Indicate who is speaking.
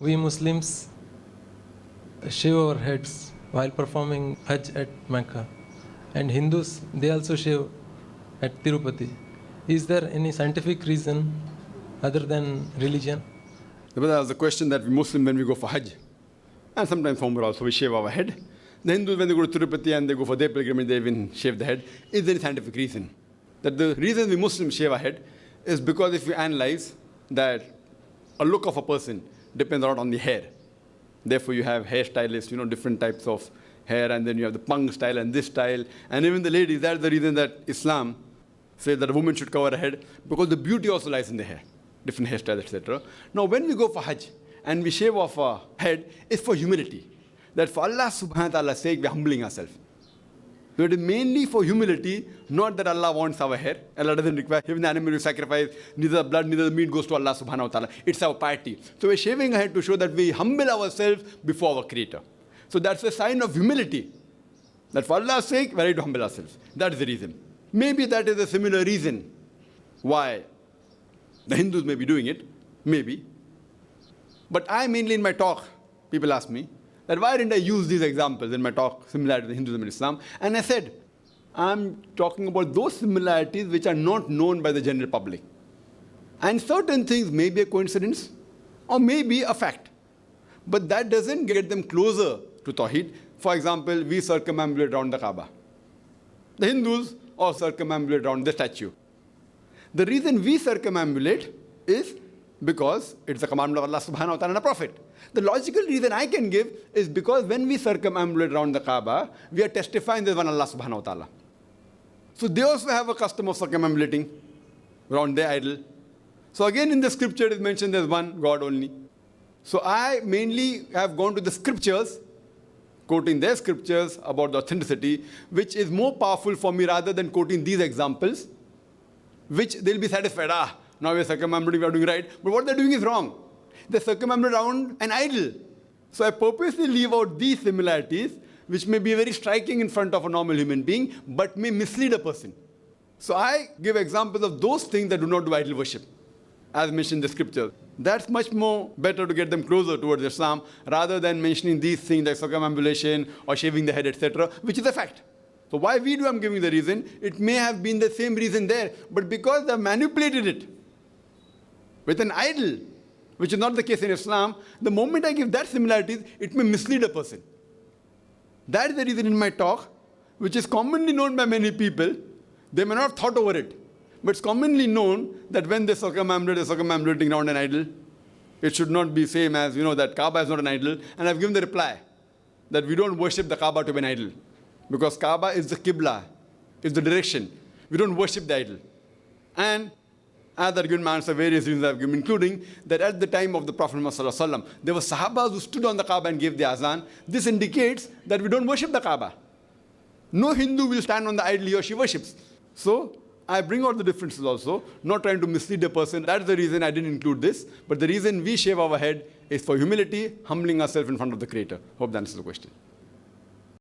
Speaker 1: We Muslims shave our heads while performing Hajj at Mecca, and Hindus, they also shave at Tirupati. Is there any scientific reason other than religion?
Speaker 2: That was the question that we Muslims, when we go for Hajj, and sometimes Umrah also, we shave our head. The Hindus, when they go to Tirupati and they go for their pilgrimage, they even shave the head. Is there any scientific reason? That the reason we Muslims shave our head is because if you analyze that a look of a person depends a lot on the hair. Therefore, you have hairstylists, different types of hair, and then you have the punk style and this style. And even the ladies, that's the reason that Islam says that a woman should cover her head, because the beauty also lies in the hair, different hairstyles, etc. Now, when we go for Hajj and we shave off our head, it's for humility. That for Allah subhanahu wa ta'ala's sake, we're humbling ourselves. So it is mainly for humility, not that Allah wants our hair. Allah doesn't require, even the animal we sacrifice, neither the blood, neither the meat goes to Allah subhanahu wa ta'ala. It's our piety. So we're shaving our head to show that we humble ourselves before our Creator. So that's a sign of humility. That for Allah's sake, we're ready to humble ourselves. That's the reason. Maybe that is a similar reason why the Hindus may be doing it. Maybe. But I mainly in my talk, people ask me, that why didn't I use these examples in my talk, similar to the Hinduism and Islam? And I said, I'm talking about those similarities which are not known by the general public. And certain things may be a coincidence or may be a fact. But that doesn't get them closer to Tawheed. For example, we circumambulate around the Kaaba. The Hindus all circumambulate around the statue. The reason we circumambulate is because it's a commandment of Allah subhanahu wa ta'ala and a prophet. The logical reason I can give is because when we circumambulate around the Kaaba, we are testifying there's one Allah subhanahu wa ta'ala. So they also have a custom of circumambulating around their idol. So again in the scripture it is mentioned there's one God only. So I mainly have gone to the scriptures, quoting their scriptures about the authenticity, which is more powerful for me rather than quoting these examples, which they'll be satisfied. Now we're circumambulating, we're doing right. But what they're doing is wrong. They circumambulate around an idol. So I purposely leave out these similarities, which may be very striking in front of a normal human being, but may mislead a person. So I give examples of those things that do not do idol worship, as mentioned in the scripture. That's much more better to get them closer towards Islam, rather than mentioning these things like circumambulation or shaving the head, etc., which is a fact. So why we do, I'm giving the reason. It may have been the same reason there, but because they've manipulated it with an idol, which is not the case in Islam, the moment I give that similarities, it may mislead a person. That is the reason in my talk, which is commonly known by many people. They may not have thought over it, but it's commonly known that when they circumambulate, they're circumambulating around an idol. It should not be same as, that Kaaba is not an idol. And I've given the reply that we don't worship the Kaaba to be an idol, because Kaaba is the Qibla, is the direction. We don't worship the idol. And as I've given my answer, various reasons I've given, including that at the time of the Prophet Muhammad, there were Sahabas who stood on the Kaaba and gave the azan. This indicates that we don't worship the Kaaba. No Hindu will stand on the idol he or she worships. So I bring out the differences also, not trying to mislead a person. That's the reason I didn't include this. But the reason we shave our head is for humility, humbling ourselves in front of the Creator. Hope that answers the question.